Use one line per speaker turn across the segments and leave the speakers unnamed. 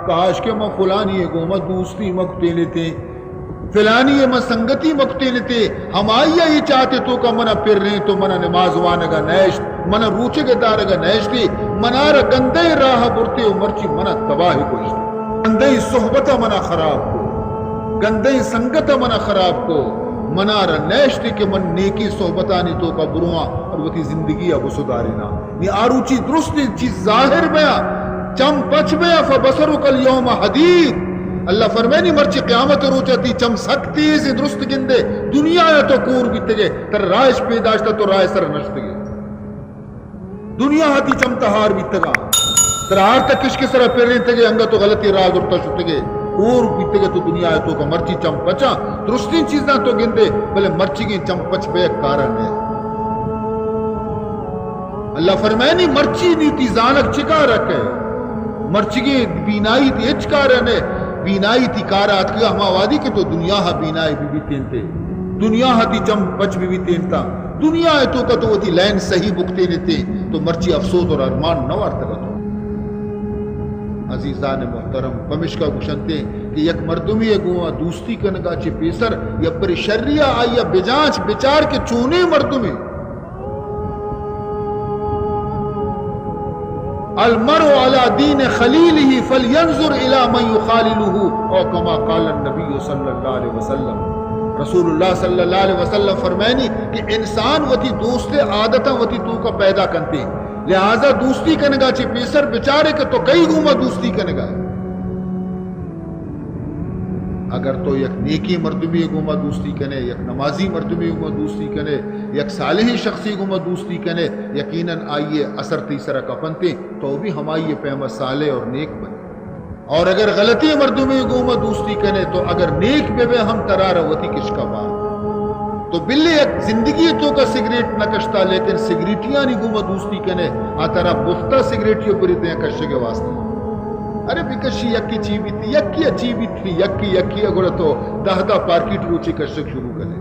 کاش کہ میں فلانی گوما دوستی مکتے لیتے فلانی میں سنگتی مکتے لیتے ہم آئیا یہ چاہتے تو کا منہ پھر رہے تو منہ نماز وانگا نیشت منہ روچے کے دارگا نیشتی منار گندے راہ برتے و مرچی منہ تباہی کوشتی گندے صحبت منہ خراب کو گندے سنگت منہ خراب کو منار نیشتی کہ من نیکی صحبتانی تو کا بروہاں اور وہ تھی زندگی اب سدارینا نی آروچی درستی چیز ظاہر بیا چم پچ بیا فبصرک اليوم حدید اللہ فرمائنی مرچی قیامت روچا تی چم سکتی سے درست گندے دنیا ہے تو کور بیتے گے تر رائش پیداشتا تو رائے سر نشتے گے دنیا ہاتی چم تہار بیتے گا تر آر تک کشک سر پھر رہتے گے انگا تو غلطی راہ دورتا شتے گے کور بیتے گے تو دنیا ہے تو کا مرچی چم پچا درستی چیزاں تو گندے بلے مرچی کی چم پچ بے کارن ہے اللہ فرمائنی مرچی نیتی زانک چکا رکھے مرچی کی بینائی تی اچکارن ہے بینائی تی کارات کیا ہما وادی کے تو دنیا ہا بینائی بھی تینتے دنیا ہا تی چم پچ بھی تینتا دنیا ہے تو کا تو وہ تی لین صحیح بکتے نیتے تو مرچی افسوس اور ارمان نوار تکا تو عزیزان محترم پمشکا گوشنتے کہ یک مردمی گوہ دوستی کنگا چی پیسر یا پر شریعہ آئی بجانچ بچار کے چونے مردمی المرء على دین خلیلہ فلینظر الى من یخاللہ او کما قال النبی صلی اللہ علیہ وسلم رسول اللہ صلی اللہ علیہ وسلم فرمائنی کہ انسان وتی دوست عادتا وتی تو کا پیدا کنتے لہذا دوستی کنگا چی پیسر بچارے کہ تو کئی گوما دوستی کنگا اگر تو یک نیکی مردمی گوما دوستی کنے یک نمازی مردمی گوما دوستی کنے یک صالحی شخصی گوما دوستی کنے یقیناً آئیے اثر تیسرا کپنتے تو بھی ہم آئیے پیمہ صالح اور نیک بنے اور اگر غلطی مردمی گوما دوستی کنے تو اگر نیک بے ہم ترار وتی کشکا بار تو بلے ایک زندگی تو کا سگریٹ نہ کشتا لیکن سگریٹیاں نہیں گوما دوستی کنے آتارا بختہ سگریٹیوں پری دیں کشے کے واسطے ارے بکشی یکی چیبی تھی یکی اچیبی تھی یکی اگر تو دہدہ پارکیٹ روچی کشک شروع کرے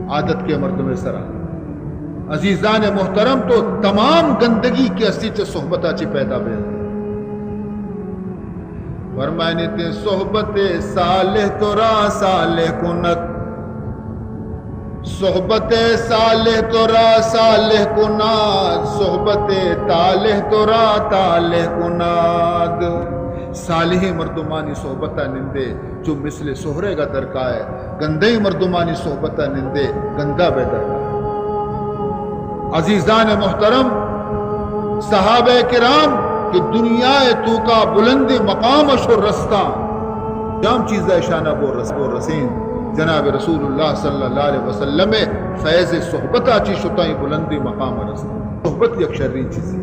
عادت کے مردم سرا عزیزان محترم تو تمام گندگی کے اسی چے صحبتہ چی پیدا بے فرمائنی تے صحبت صالح تو را صالح کنک صحبت صالح تو را صالح کناد صحبت طالح تو را طالح کناد صالح مردمانی صحبتہ نندے جو مثل سہرے کا درکا ہے گندے مردمانی صحبتہ نندے گندہ بے درکا عزیزان محترم صحابہ کرام کہ دنیا تو کا بلند مقام اشور رستہ جام چیزہ شانہ بور رسین جناب رسول اللہ صلی اللہ علیہ وسلم فیض صحبت آچی شتائی بلندی مقام رسول صحبت یک شرری چیزی